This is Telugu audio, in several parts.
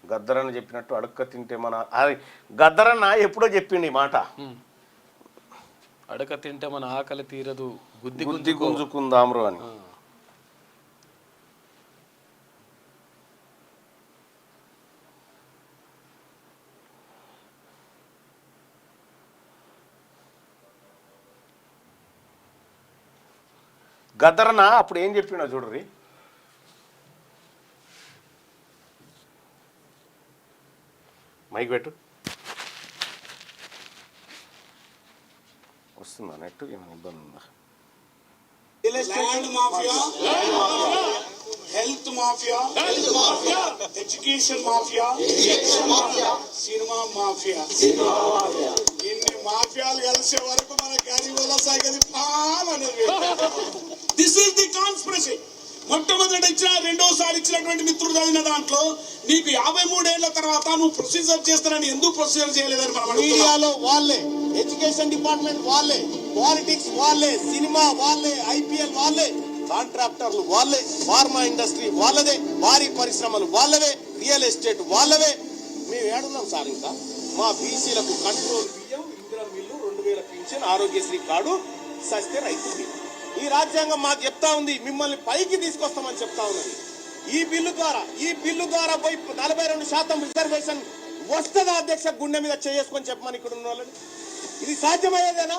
గద్దరన్న చెప్పినట్టు అడక్క తింటే మన గద్దరన్న ఎప్పుడో చెప్పిండు ఈ మాట. అడక తింటే మన ఆకలి తీరదు, గుద్ది గుద్ది గుంజుకుందాంరు అని. గద్దరన్న అప్పుడు ఏం చెప్పినా చూడరి. మైక్ పెట్టు, వస్తుందా నెట్? ఏమైనా ఇబ్బంది ఉందా? Land mafia, health mafia, education mafia, cinema mafia, ఇన్ని మాఫియాలు కలిసే వరకు మన గరీబుల సాగది పాల్ అనేది. This is the conspiracy. మొట్టమొదటి ఇచ్చిన, రెండోసారి ఇచ్చినటువంటి మిత్రుడు చదివిన దాంట్లో నీకు 53 ఏళ్ల తర్వాత నువ్వు ప్రొసీజర్ చేస్తానని ఎందుకు ప్రొసీజర్ చేయలేదని మనం మీడియాలో వాళ్ళే, ఎడ్యుకేషన్ డిపార్ట్మెంట్ వాళ్ళే, పాలిటిక్స్ వాళ్ళే, సినిమా వాళ్ళే, ఐపీఎల్ వాళ్ళే, కాంట్రాక్టర్లు వాళ్ళే, ఫార్మా ఇండస్ట్రీ వాళ్ళదే, భారీ పరిశ్రమలు వాళ్ళవే, రియల్ ఎస్టేట్ వాళ్ళవే. మేము ఏడున్నాం సార్. ఇంకా మా బీసీలకు కంట్రోల్ బియ్యం, ఇందిరా మిల్లు, 2000 పింఛన్, ఆరోగ్యశ్రీ కార్డు, సస్తే రైతు బిల్లు. ఈ రాజ్యాంగం మాకు చెప్తా ఉంది, మిమ్మల్ని పైకి తీసుకొస్తామని చెప్తా ఉన్నది. ఈ బిల్లు ద్వారా పోయి 42% రిజర్వేషన్ వస్తుందా అధ్యక్ష? గుండె మీద చేసుకొని చెప్పమని ఇక్కడ ఉన్న వాళ్ళని. ఇది సాధ్యమయ్యేదేనా?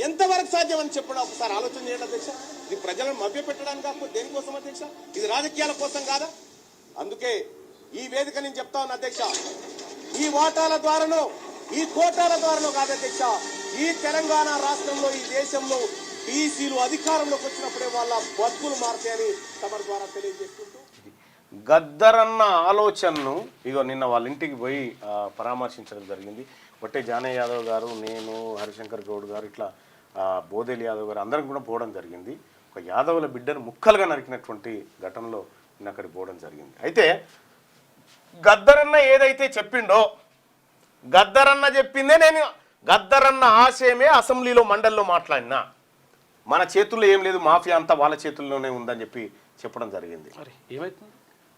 ఎంతవరకు సాధ్యం అని చెప్పడం ఒకసారి ఆలోచన చేయండి అధ్యక్ష. ఇది ప్రజలను మభ్య పెట్టడానికి కాకపోతే దేనికోసం అధ్యక్ష? ఇది రాజకీయాల కోసం కాదా? అందుకే ఈ వేదిక నేను చెప్తా ఉన్నా అధ్యక్ష, ఈ వాటాల ద్వారానో, ఈ కోటాల ద్వారానో కాదు అధ్యక్ష, ఈ తెలంగాణ రాష్ట్రంలో, ఈ దేశంలో బీసీలు అధికారంలోకి వచ్చినప్పుడే వాళ్ళ బతుకులు మారుతాయని తమ ద్వారా తెలియజేసుకుంటూ, గద్దరన్న ఆలోచనను ఇగో నిన్న వాళ్ళ ఇంటికి పోయి పరామర్శించడం జరిగింది. బట్టే జానయ్య యాదవ్ గారు, నేను, హరిశంకర్ గౌడ్ గారు, ఇట్లా బోదేలి యాదవ్ గారు అందరం కూడా పోవడం జరిగింది. ఒక యాదవుల బిడ్డను ముక్కలుగా నరికినటువంటి ఘటనలో నిన్న అక్కడికి పోవడం జరిగింది. అయితే గద్దరన్న ఏదైతే చెప్పిండో, గద్దరన్న చెప్పిందే నేను, గద్దరన్న ఆశయమే అసెంబ్లీలో మండలిలో మాట్లాడినా. మన చేతుల్లో ఏం లేదు, మాఫియా అంతా వాళ్ళ చేతుల్లోనే ఉందని చెప్పి చెప్పడం జరిగింది. ఏమైతుంది?